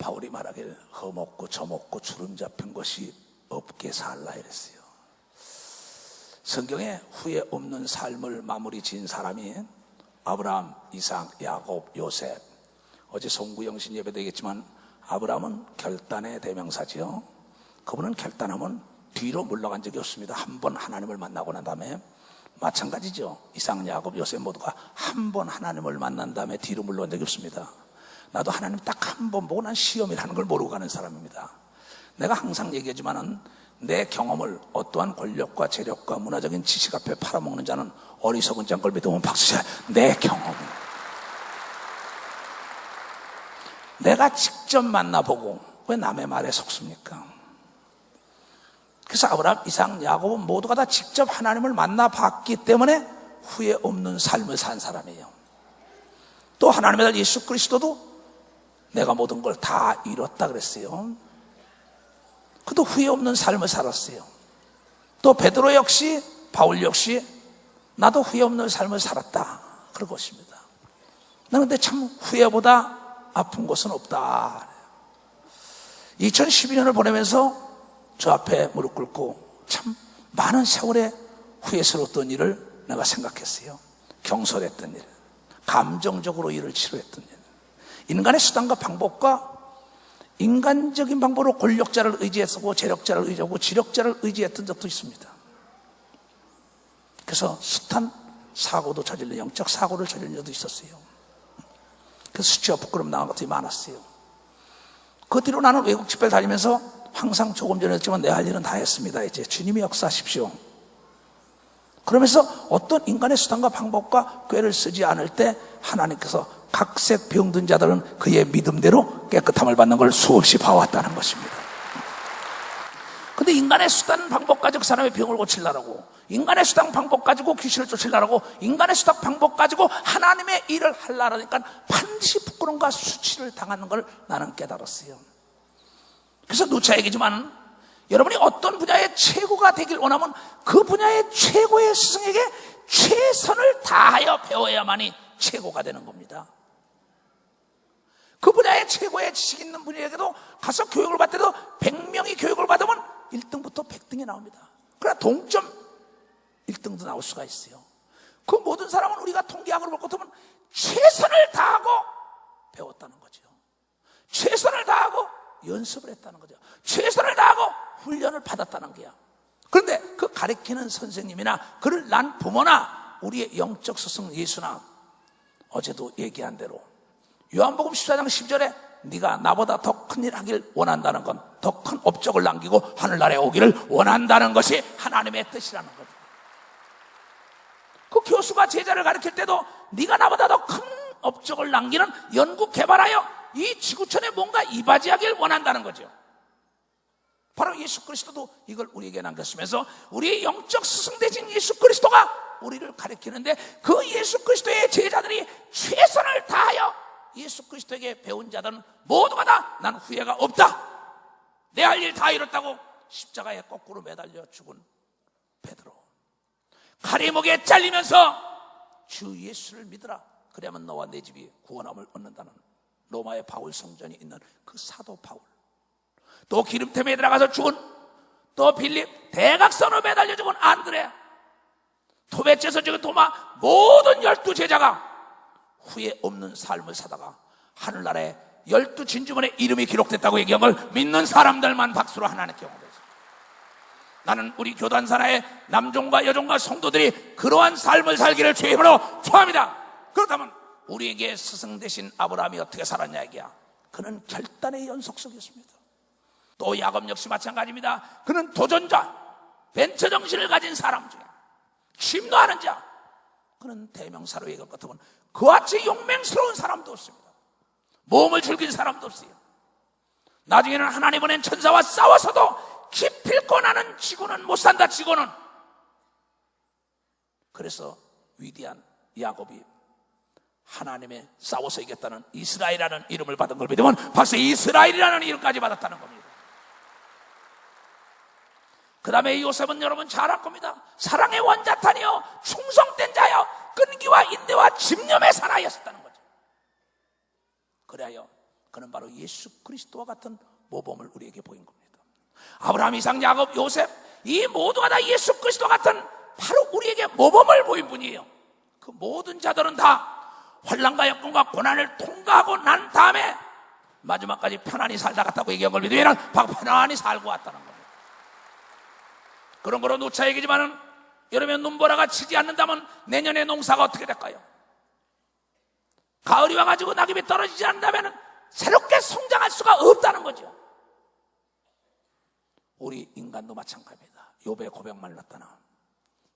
바울이 말하길 허먹고 저먹고 주름 잡힌 것이 없게 살라 이랬어요. 성경에 후회 없는 삶을 마무리 지은 사람이 아브라함, 이삭, 야곱, 요셉. 어제 송구영신 예배 되겠지만 아브라함은 결단의 대명사지요. 그분은 결단하면 뒤로 물러간 적이 없습니다. 한 번 하나님을 만나고 난 다음에. 마찬가지죠. 이삭, 야곱, 요셉 모두가 한 번 하나님을 만난 다음에 뒤로 물러간 적이 없습니다. 나도 하나님 딱 한 번 보고 난 시험이라는 걸 모르고 가는 사람입니다. 내가 항상 얘기하지만은 내 경험을 어떠한 권력과 재력과 문화적인 지식 앞에 팔아먹는 자는 어리석은 자인 걸 믿으면 박수쳐. 내 경험을 내가 직접 만나보고 왜 남의 말에 속습니까? 그래서 아브라함, 이삭, 야곱은 모두가 다 직접 하나님을 만나봤기 때문에 후회 없는 삶을 산 사람이에요. 또 하나님의 아들 예수 그리스도도 내가 모든 걸 다 이뤘다 그랬어요. 그도 후회 없는 삶을 살았어요. 또 베드로 역시, 바울 역시 나도 후회 없는 삶을 살았다 그런 것입니다. 나는 근데 참 후회보다 아픈 것은 없다. 2012년을 보내면서 저 앞에 무릎 꿇고 참 많은 세월의 후회스러웠던 일을 내가 생각했어요. 경솔했던 일, 감정적으로 일을 치료했던 일, 인간의 수단과 방법과 인간적인 방법으로 권력자를 의지했고 재력자를 의지하고 지력자를 의지했던 적도 있습니다. 그래서 숱한 사고도 저질러 영적 사고를 저지른 적도 있었어요. 그래서 수치와 부끄러움 당한 것들이 많았어요. 그 뒤로 나는 외국 집회를 다니면서 항상 조금 전에 했지만 내 할 일은 다 했습니다. 이제 주님이 역사하십시오. 그러면서 어떤 인간의 수단과 방법과 꾀를 쓰지 않을 때 하나님께서 각색 병든 자들은 그의 믿음대로 깨끗함을 받는 걸 수없이 봐왔다는 것입니다. 근데 인간의 수단 방법 가지고 그 사람의 병을 고치려고, 인간의 수단 방법 가지고 귀신을 쫓으려고, 인간의 수단 방법 가지고 하나님의 일을 하려니까 반드시 부끄러움과 수치를 당하는 걸 나는 깨달았어요. 그래서 누차 얘기지만 여러분이 어떤 분야의 최고가 되길 원하면 그 분야의 최고의 스승에게 최선을 다하여 배워야만이 최고가 되는 겁니다. 그 분야의 최고의 지식 있는 분에게도 가서 교육을 받더라도 100명이 교육을 받으면 1등부터 100등이 나옵니다. 그러나 동점 1등도 나올 수가 있어요. 그 모든 사람은 우리가 통계학으로 볼 것 같으면 최선을 다하고 배웠다는 거죠. 최선을 다하고 연습을 했다는 거죠. 최선을 다하고 훈련을 받았다는 거야. 그런데 그 가르치는 선생님이나 그를 난 부모나 우리의 영적 스승 예수나 어제도 얘기한 대로 요한복음 14장 10절에 네가 나보다 더 큰 일 하길 원한다는 건 더 큰 업적을 남기고 하늘나라에 오기를 원한다는 것이 하나님의 뜻이라는 거죠. 그 교수가 제자를 가르칠 때도 네가 나보다 더 큰 업적을 남기는 연구 개발하여 이 지구촌에 뭔가 이바지하길 원한다는 거죠. 바로 예수 그리스도도 이걸 우리에게 남겼으면서 우리의 영적 스승 되신 예수 그리스도가 우리를 가르치는데 그 예수 그리스도의 제자들이 최선을 다하여 예수 그리스도에게 배운 자들은 모두가 다 난 후회가 없다. 내 할 일 다 이뤘다고 십자가에 거꾸로 매달려 죽은 베드로, 칼이 목에 잘리면서 주 예수를 믿으라 그래야만 너와 내 집이 구원함을 얻는다는 로마의 바울 성전이 있는 그 사도 바울, 또 기름tem에 들어가서 죽은 또 빌립, 대각선으로 매달려 죽은 안드레, 토베째에서 죽은 도마, 모든 12제자가 후회 없는 삶을 사다가 하늘나라에 12진주문의 이름이 기록됐다고 얘기한 걸 믿는 사람들만 박수로 하나님께 영광했습니다. 나는 우리 교단산하의 남종과 여종과 성도들이 그러한 삶을 살기를 주의 이름으로 축원합니다. 그렇다면 우리에게 스승 되신 아브라함이 어떻게 살았냐 얘기야. 그는 결단의 연속 속이었습니다. 또 야곱 역시 마찬가지입니다. 그는 도전자, 벤처 정신을 가진 사람 중에 침노하는 자, 그는 대명사로 얘기할 것 같으면 그와 같이 용맹스러운 사람도 없습니다. 모험을 즐긴 사람도 없어요. 나중에는 하나님 보낸 천사와 싸워서도 기필코 나는 지고는 못 산다. 지고는. 그래서 위대한 야곱이 하나님의 싸워서 이겼다는 이스라엘이라는 이름을 받은 걸 믿으면 박수, 이스라엘이라는 이름까지 받았다는 겁니다. 그 다음에 요셉은 여러분 잘 알 겁니다. 사랑의 원자탄이요 충성된 자여 끈기와 인내와 집념의 사나이였었다는 거죠. 그래야 그는 바로 예수 그리스도와 같은 모범을 우리에게 보인 겁니다. 아브라함, 이삭, 야곱, 요셉, 이 모두가 다 예수 그리스도 같은 바로 우리에게 모범을 보인 분이에요. 그 모든 자들은 다 환난과 역경과 고난을 통과하고 난 다음에 마지막까지 편안히 살다 갔다고 얘기한 걸 믿으면 편안히 살고 왔다는 겁니다. 그런 거로 누차 얘기지만은 여름에 눈보라가 치지 않는다면 내년에 농사가 어떻게 될까요? 가을이 와가지고 낙엽이 떨어지지 않는다면 새롭게 성장할 수가 없다는 거죠. 우리 인간도 마찬가지입니다. 욥의 고백만 맞다나,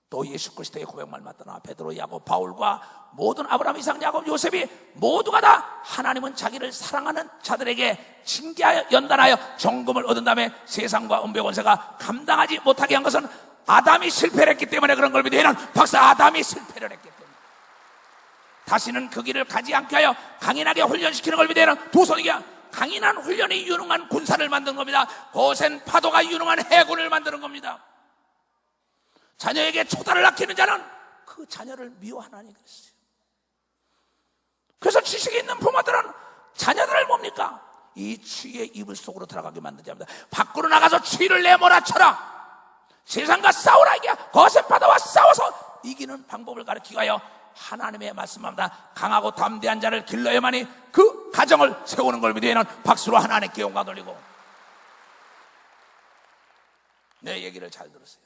또 예수 그리스도의 고백만 맞다나, 베드로, 야곱, 바울과 모든 아브라함, 이삭, 야곱, 요셉이 모두가 다 하나님은 자기를 사랑하는 자들에게 징계하여 연단하여 정금을 얻은 다음에 세상과 은배 권세가 감당하지 못하게 한 것은 아담이 실패를 했기 때문에 그런 걸 믿으면 박사 아담이 실패를 했기 때문에 다시는 그 길을 가지 않게 하여 강인하게 훈련시키는 걸 믿으면 두 손이야. 강인한 훈련이 유능한 군사를 만드는 겁니다. 거센 파도가 유능한 해군을 만드는 겁니다. 자녀에게 초다를 아끼는 자는 그 자녀를 미워하나니 그랬어요. 그래서 지식이 있는 부모들은 자녀들을 뭡니까? 이 추위의 이불 속으로 들어가게 만들지 합니다. 밖으로 나가서 추위를 내몰아쳐라. 세상과 싸우라. 이게 거센 파도와 싸워서 이기는 방법을 가르치기 위하여 하나님의 말씀합니다. 강하고 담대한 자를 길러야만이 그 가정을 세우는 걸 믿으면 박수로 하나님께 영광 돌리고. 내 얘기를 잘 들으세요.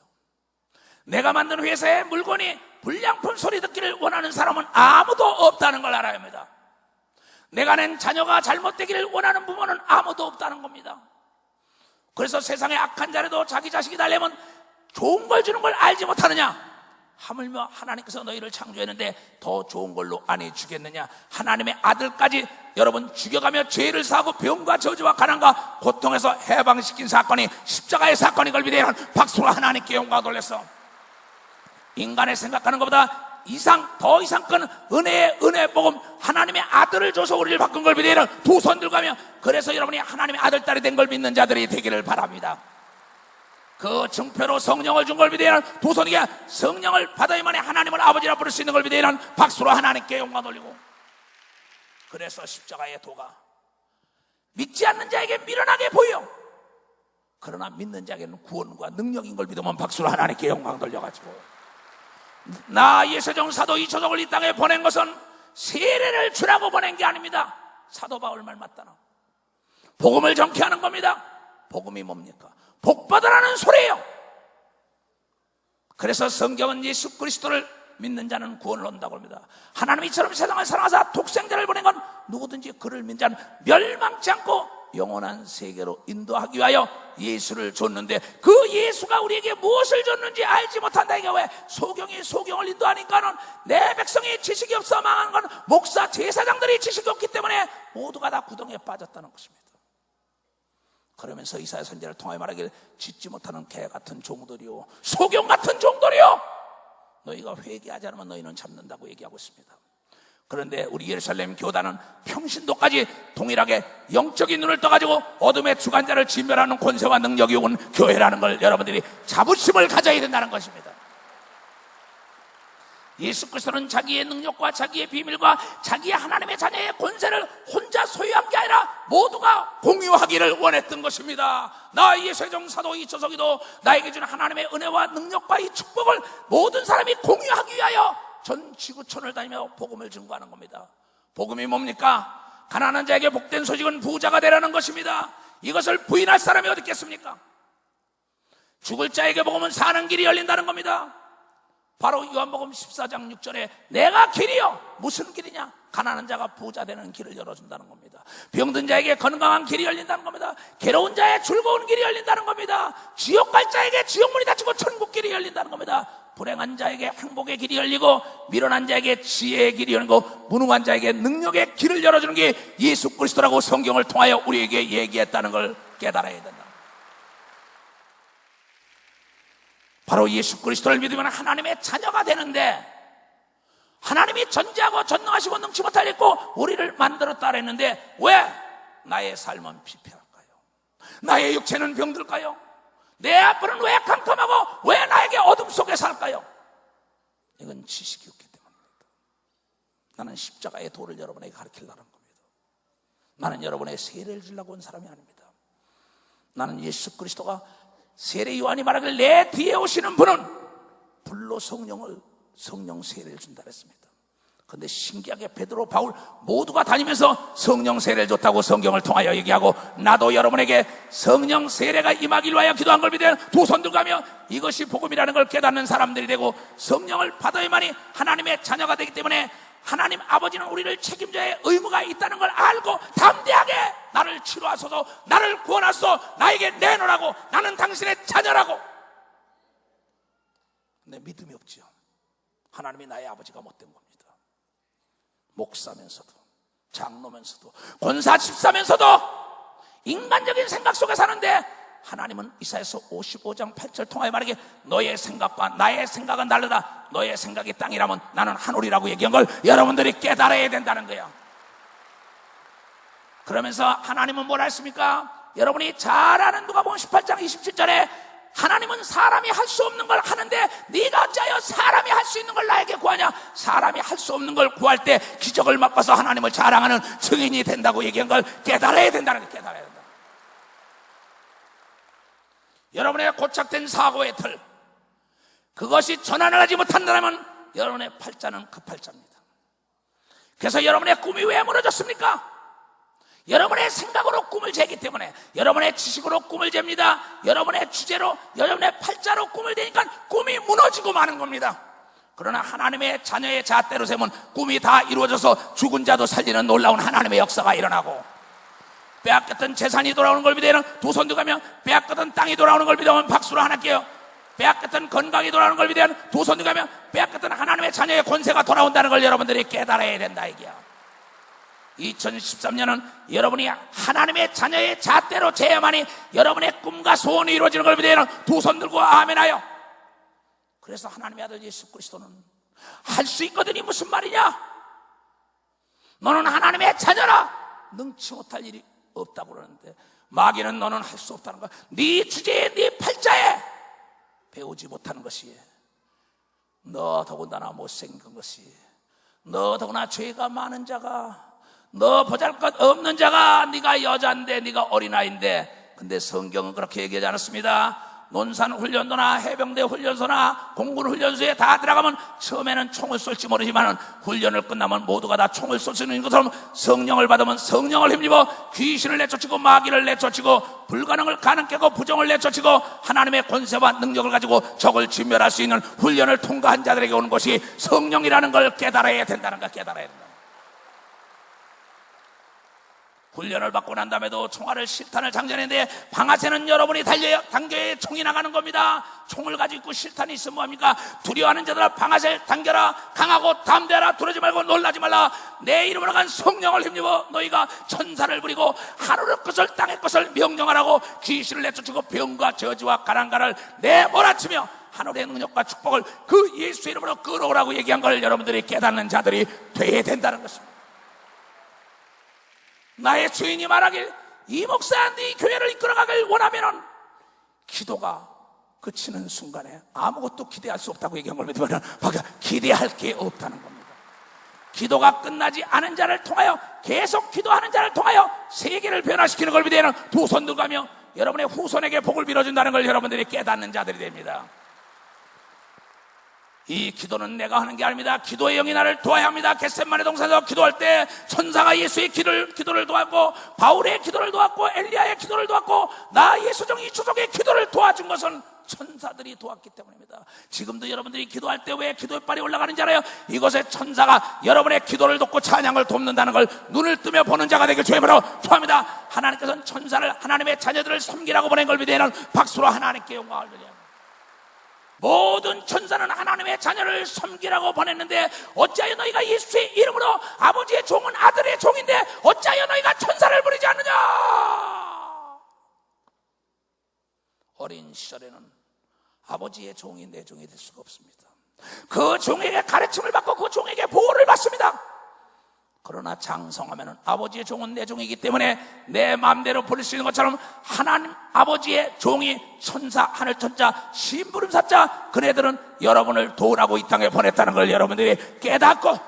내가 만든 회사의 물건이 불량품 소리 듣기를 원하는 사람은 아무도 없다는 걸 알아야 합니다. 내가 낸 자녀가 잘못되기를 원하는 부모는 아무도 없다는 겁니다. 그래서 세상에 악한 자라도 자기 자식이 달려면 좋은 걸 주는 걸 알지 못하느냐? 하물며 하나님께서 너희를 창조했는데 더 좋은 걸로 안 해주겠느냐? 하나님의 아들까지 여러분 죽여가며 죄를 사고 병과 저주와 가난과 고통에서 해방시킨 사건이 십자가의 사건인 걸 믿으면 박수로 하나님께 영광 돌렸어. 인간의 생각하는 것보다 더 이상 큰 은혜의 은혜 복음, 하나님의 아들을 줘서 우리를 바꾼 걸 믿으면 두 손 들고 가며, 그래서 여러분이 하나님의 아들, 딸이 된 걸 믿는 자들이 되기를 바랍니다. 그 증표로 성령을 준 걸 믿으면 두 손이게 성령을 받아야만이 하나님을 아버지라 부를 수 있는 걸 믿으면 박수로 하나님께 영광 돌리고. 그래서 십자가의 도가 믿지 않는 자에게 미련하게 보여. 그러나 믿는 자에게는 구원과 능력인 걸 믿으면 박수로 하나님께 영광 돌려가지고, 나 예세종 사도 이초석을 이 땅에 보낸 것은 세례를 주라고 보낸 게 아닙니다. 사도 바울 말 맞다나 복음을 전케하는 겁니다. 복음이 뭡니까? 복 받으라는 소리예요. 그래서 성경은 예수 그리스도를 믿는 자는 구원을 얻는다고 합니다. 하나님이 이처럼 세상을 사랑하사 독생자를 보낸 건 누구든지 그를 믿는 자는 멸망치 않고 영원한 세계로 인도하기 위하여 예수를 줬는데, 그 예수가 우리에게 무엇을 줬는지 알지 못한다. 이게 왜 소경이 소경을 인도하니까는 내 백성이 지식이 없어 망하는 건 목사 제사장들이 지식이 없기 때문에 모두가 다 구덩이에 빠졌다는 것입니다. 그러면서 이사야 선지자를 통하여 말하기를 짓지 못하는 개 같은 종들이요, 소경 같은 종들이요, 너희가 회개하지 않으면 너희는 잡는다고 얘기하고 있습니다. 그런데 우리 예루살렘 교단은 평신도까지 동일하게 영적인 눈을 떠가지고 어둠의 주관자를 진멸하는 권세와 능력이 온 교회라는 걸 여러분들이 자부심을 가져야 된다는 것입니다. 예수 그리스도는 자기의 능력과 자기의 비밀과 자기의 하나님의 자녀의 권세를 혼자 소유한 게 아니라 모두가 공유하기를 원했던 것입니다. 나 예세종 사도 이초석이도 나에게 준 하나님의 은혜와 능력과 이 축복을 모든 사람이 공유하기 위하여 전 지구촌을 다니며 복음을 증거하는 겁니다. 복음이 뭡니까? 가난한 자에게 복된 소식은 부자가 되라는 것입니다. 이것을 부인할 사람이 어디 있겠습니까? 죽을 자에게 복음은 사는 길이 열린다는 겁니다. 바로 요한복음 14장 6절에 내가 길이요, 무슨 길이냐? 가난한 자가 부자 되는 길을 열어준다는 겁니다. 병든 자에게 건강한 길이 열린다는 겁니다. 괴로운 자의 즐거운 길이 열린다는 겁니다. 지옥 갈 자에게 지옥문이 닫히고 천국 길이 열린다는 겁니다. 불행한 자에게 행복의 길이 열리고 미련한 자에게 지혜의 길이 열리고 무능한 자에게 능력의 길을 열어주는 게 예수 그리스도라고 성경을 통하여 우리에게 얘기했다는 걸 깨달아야 된다. 바로 예수 그리스도를 믿으면 하나님의 자녀가 되는데, 하나님이 전지하고 전능하시고 능치 못할 있고 우리를 만들었다 그랬는데 왜 나의 삶은 피폐할까요? 나의 육체는 병들까요? 내 앞은 왜 캄캄하고 왜 나에게 어둠 속에 살까요? 이건 지식이 없기 때문입니다. 나는 십자가의 도를 여러분에게 가르치려는 겁니다. 나는 여러분의 세례를 주려고 온 사람이 아닙니다. 나는 예수 그리스도가 세례 요한이 말하길 내 뒤에 오시는 분은 불로 성령 세례를 준다 그랬습니다. 그런데 신기하게 베드로, 바울 모두가 다니면서 성령 세례를 줬다고 성경을 통하여 얘기하고, 나도 여러분에게 성령 세례가 임하길 위하여 기도한 걸 믿어 두 손 들가며 이것이 복음이라는 걸 깨닫는 사람들이 되고, 성령을 받아야만이 하나님의 자녀가 되기 때문에 하나님 아버지는 우리를 책임져야 의무가 있다는 걸 알고 담대하게 나를 치료하소서, 나를 구원하소서, 나에게 내놓으라고, 나는 당신의 자녀라고. 근데 믿음이 없죠. 하나님이 나의 아버지가 못된 겁니다. 목사면서도 장로면서도 권사 집사면서도 인간적인 생각 속에 사는데, 하나님은 이사야서 55장 8절 통하여 말하기에 너의 생각과 나의 생각은 다르다. 너의 생각이 땅이라면 나는 하늘이라고 얘기한 걸 여러분들이 깨달아야 된다는 거예요. 그러면서 하나님은 뭐라 했습니까? 여러분이 잘 아는 누가복음 18장 27절에 하나님은 사람이 할 수 없는 걸 하는데 네가 어찌하여 사람이 할 수 있는 걸 나에게 구하냐. 사람이 할 수 없는 걸 구할 때 기적을 맛봐서 하나님을 자랑하는 증인이 된다고 얘기한 걸 깨달아야 된다는 걸 깨달아야 된다. 여러분의 고착된 사고의 틀, 그것이 전환을 하지 못한다면 여러분의 팔자는 그 팔자입니다. 그래서 여러분의 꿈이 왜 무너졌습니까? 여러분의 생각으로 꿈을 재기 때문에, 여러분의 지식으로 꿈을 잽니다. 여러분의 주제로, 여러분의 팔자로 꿈을 대니까 꿈이 무너지고 마는 겁니다. 그러나 하나님의 자녀의 잣대로 세면 꿈이 다 이루어져서 죽은 자도 살리는 놀라운 하나님의 역사가 일어나고, 빼앗겼던 재산이 돌아오는 걸 믿으면 두 손 들가며, 빼앗겼던 땅이 돌아오는 걸 믿으면 박수로 하나님께요. 빼앗겼던 건강이 돌아오는 걸 믿으면 두 손 들가며, 빼앗겼던 하나님의 자녀의 권세가 돌아온다는 걸 여러분들이 깨달아야 된다 이게요. 2013년은 여러분이 하나님의 자녀의 잣대로 재야만이 여러분의 꿈과 소원이 이루어지는 걸 믿으면 두 손 들고 아멘하여. 그래서 하나님의 아들 예수 그리스도는 할 수 있거든이 무슨 말이냐? 너는 하나님의 자녀라, 능치 못할 일이 없다고 그러는데, 마귀는 너는 할 수 없다는 거야. 네 주제에, 네 팔자에 배우지 못하는 것이, 너 더군다나 못생긴 것이, 너 더구나 죄가 많은 자가, 너 보잘것 없는 자가, 네가 여자인데, 네가 어린아이인데. 근데 성경은 그렇게 얘기하지 않았습니다. 논산 훈련소나 해병대 훈련소나 공군 훈련소에 다 들어가면 처음에는 총을 쏠지 모르지만 훈련을 끝나면 모두가 다 총을 쏠 수 있는 것처럼, 성령을 받으면 성령을 힘입어 귀신을 내쫓고 마귀를 내쫓고 불가능을 가능케 하고 부정을 내쫓고 하나님의 권세와 능력을 가지고 적을 진멸할 수 있는 훈련을 통과한 자들에게 오는 것이 성령이라는 걸 깨달아야 된다는 걸 깨달아야 된다. 훈련을 받고 난 다음에도 총알을 실탄을 장전했는데 방아쇠는 여러분이 달려야 당겨야 총이 나가는 겁니다. 총을 가지고 있고 실탄이 있으면 뭐합니까? 두려워하는 자들아 방아쇠를 당겨라. 강하고 담대하라. 두려지 말고 놀라지 말라. 내 이름으로 간 성령을 힘입어 너희가 천사를 부리고 하늘의 것을 땅의 것을 명령하라고 귀신을 내쫓고 병과 저주와 가난가를 내몰아치며 하늘의 능력과 축복을 그 예수 이름으로 끌어오라고 얘기한 걸 여러분들이 깨닫는 자들이 돼야 된다는 것입니다. 나의 주인이 말하길, 이 목사 네 교회를 이끌어가길 원하면은 기도가 그치는 순간에 아무것도 기대할 수 없다고 얘기한 걸 믿으면 기대할 게 없다는 겁니다. 기도가 끝나지 않은 자를 통하여, 계속 기도하는 자를 통하여 세계를 변화시키는 걸 믿으면 두 손 들가며 여러분의 후손에게 복을 빌어준다는 걸 여러분들이 깨닫는 자들이 됩니다. 이 기도는 내가 하는 게 아닙니다. 기도의 영이 나를 도와야 합니다. 겟세마네 동산에서 기도할 때 천사가 예수의 기도를 도왔고, 바울의 기도를 도왔고, 엘리야의 기도를 도왔고, 나 예수종 이초족의 기도를 도와준 것은 천사들이 도왔기 때문입니다. 지금도 여러분들이 기도할 때 왜 기도의 빨이 올라가는지 알아요? 이곳에 천사가 여러분의 기도를 돕고 찬양을 돕는다는 걸 눈을 뜨며 보는 자가 되길 주님으로 축원합니다. 하나님께서는 천사를 하나님의 자녀들을 섬기라고 보낸 걸 믿으면 박수로 하나님께 영광을 드려요. 모든 천사는 하나님의 자녀를 섬기라고 보냈는데 어찌하여 너희가 예수의 이름으로, 아버지의 종은 아들의 종인데 어찌하여 너희가 천사를 부리지 않느냐? 어린 시절에는 아버지의 종이 내 종이 될 수가 없습니다. 그 종에게 가르침을 받고 그 종에게 보호를 받습니다. 그러나 장성하면 아버지의 종은 내 종이기 때문에 내 마음대로 부릴 수 있는 것처럼, 하나님 아버지의 종이 천사, 하늘 천자, 심부름사자, 그네들은 여러분을 도우라고 이 땅에 보냈다는 걸 여러분들이 깨닫고,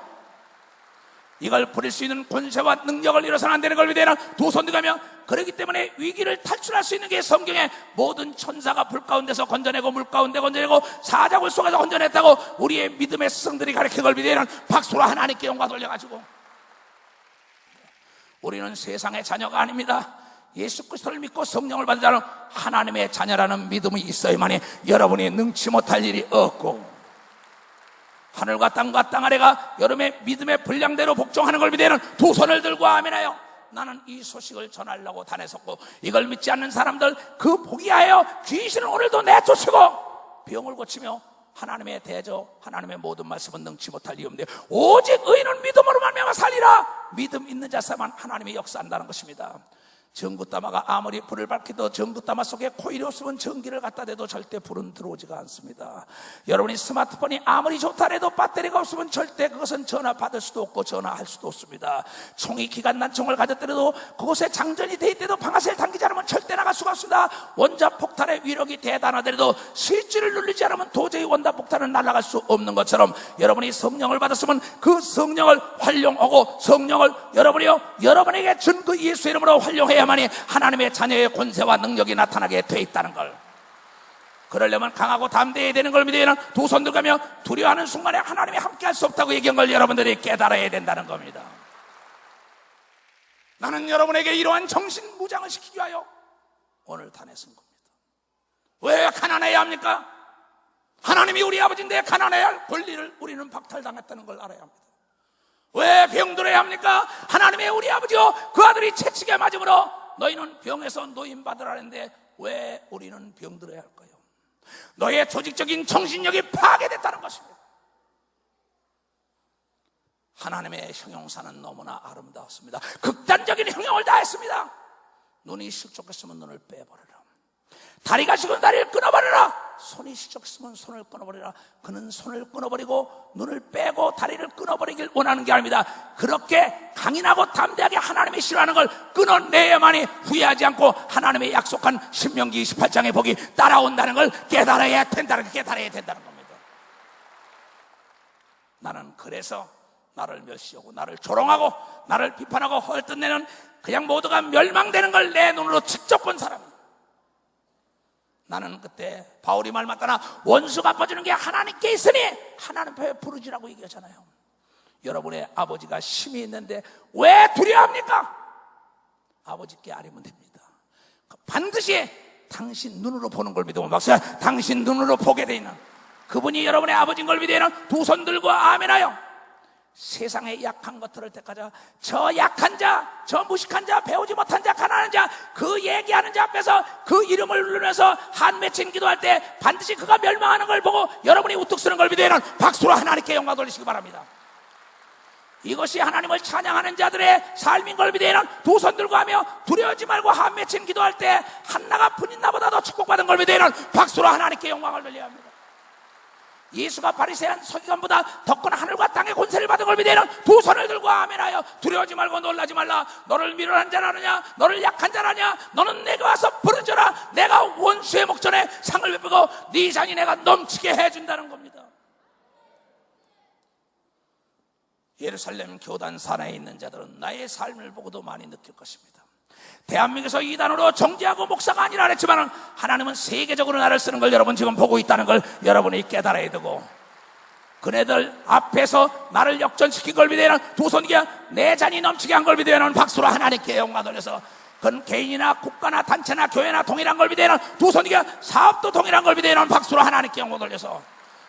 이걸 부릴 수 있는 권세와 능력을 잃어서는 안 되는 걸 믿어야 하는 두 손 들가며, 그렇기 때문에 위기를 탈출할 수 있는 게 성경에 모든 천사가 불 가운데서 건져내고 물 가운데 건져내고 사자굴 속에서 건져냈다고 우리의 믿음의 스승들이 가르친 걸 믿어야 하는 박수로 하나님께 영광 돌려가지고, 우리는 세상의 자녀가 아닙니다. 예수 그리스도를 믿고 성령을 받은 자는 하나님의 자녀라는 믿음이 있어야만이 여러분이 능치 못할 일이 없고, 하늘과 땅과 땅 아래가 여러분의 믿음의 분량대로 복종하는 걸 믿는 두 손을 들고 아멘하여 나는 이 소식을 전하려고 단에 섰고, 이걸 믿지 않는 사람들 그 포기하여 귀신을 오늘도 내쫓으고 병을 고치며 하나님의 대저 하나님의 모든 말씀은 능치 못할 리 없는데 오직 의인은 믿음으로 말미암아 살리라. 믿음 있는 자사만 하나님이 역사한다는 것입니다. 전구따마가 아무리 불을 밝혀도 전구따마 속에 코일이 없으면 전기를 갖다 대도 절대 불은 들어오지가 않습니다. 여러분이 스마트폰이 아무리 좋다 해도 배터리가 없으면 절대 그것은 전화 받을 수도 없고 전화할 수도 없습니다. 총이 기관난 총을 가졌더라도 그곳에 장전이 돼 있더라도 방아쇠를 당기지 않으면 절대 나갈 수가 없습니다. 원자폭탄의 위력이 대단하더라도 스위치를 누르지 않으면 도저히 원자폭탄은 날아갈 수 없는 것처럼, 여러분이 성령을 받았으면 그 성령을 활용하고 성령을 여러분에게 준 그 예수 이름으로 활용해야 만이 하나님의 자녀의 권세와 능력이 나타나게 돼 있다는 걸. 그러려면 강하고 담대해야 되는 걸 믿어야 두 손 들가며 두려워하는 순간에 하나님이 함께 할 수 없다고 얘기한 걸 여러분들이 깨달아야 된다는 겁니다. 나는 여러분에게 이러한 정신 무장을 시키기 위하여 오늘 단에 쓴 겁니다. 왜 가난해야 합니까? 하나님이 우리 아버지인데 가난해야 할 권리를 우리는 박탈당했다는 걸 알아야 합니다. 왜 병들어야 합니까? 하나님의 우리 아버지요 그 아들이 채찍에 맞음으로 너희는 병에서 노인받으라는데 왜 우리는 병들어야 할까요? 너의 조직적인 정신력이 파괴됐다는 것입니다. 하나님의 형용사는 너무나 아름다웠습니다. 극단적인 형용을 다했습니다. 눈이 실족했으면 눈을 빼버려라. 다리가 식은 다리를 끊어버려라. 손이 실족했으면 손을 끊어버리라. 그는 손을 끊어버리고 눈을 빼고 다리를 끊어버리길 원하는 게 아닙니다. 그렇게 강인하고 담대하게 하나님이 싫어하는 걸 끊어내야만이 후회하지 않고 하나님의 약속한 신명기 28장의 복이 따라온다는 걸 깨달아야 된다는 겁니다. 나는 그래서 나를 멸시하고 나를 조롱하고 나를 비판하고 헐뜯내는 그냥 모두가 멸망되는 걸 내 눈으로 직접 본 사람이에요. 나는 그때 바울이 말 맞거나 원수 갚아주는 게 하나님께 있으니 하나님 편에 부르지라고 얘기하잖아요. 여러분의 아버지가 힘이 있는데 왜 두려워합니까? 아버지께 아뢰면 됩니다. 반드시 당신 눈으로 보는 걸 믿으면 박수야. 당신 눈으로 보게 돼 있는 그분이 여러분의 아버지인 걸 믿으면 두 손 들고 아멘하여 세상의 약한 것들을 택하자. 저 약한 자, 저 무식한 자, 배우지 못한 자, 가난한 자, 그 얘기하는 자 앞에서 그 이름을 누르면서 한 맺힌 기도할 때 반드시 그가 멸망하는 걸 보고 여러분이 우뚝 서는 걸 믿으면 박수로 하나님께 영광 돌리시기 바랍니다. 이것이 하나님을 찬양하는 자들의 삶인 걸 믿으면 두 손 들고 하며 두려워하지 말고 한 맺힌 기도할 때 한나가 분인 나보다 더 축복받은 걸 믿으면 박수로 하나님께 영광을 돌려야 합니다. 예수가 바리새인 서기관보다 더 큰 하늘과 땅의 권세를 받은 걸 믿으면 두 손을 들고 아멘하여 두려워하지 말고 놀라지 말라. 너를 미련한 자라느냐, 너를 약한 자라냐, 너는 내가 와서 부르짖어라. 내가 원수의 목전에 상을 베푸고 네 잔이 내가 넘치게 해준다는 겁니다. 예루살렘 교단 산하에 있는 자들은 나의 삶을 보고도 많이 느낄 것입니다. 대한민국에서 이단으로 정죄하고 목사가 아니라 그랬지만 하나님은 세계적으로 나를 쓰는 걸 여러분 지금 보고 있다는 걸 여러분이 깨달아야 되고, 그네들 앞에서 나를 역전시킨 걸 믿으면 두 손이야 내 잔이 넘치게 한 걸 믿으면 박수로 하나님께 영광 돌려서, 그건 개인이나 국가나 단체나 교회나 동일한 걸 믿으면 두 손이야 사업도 동일한 걸 믿으면 박수로 하나님께 영광 돌려서,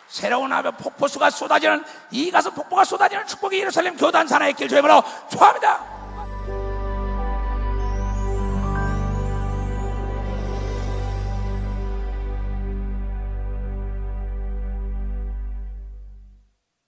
새로운 폭포수가 쏟아지는 이 가서 폭포가 쏟아지는 축복이 예루살렘 교단 산하에 길 주임으로 축복합니다.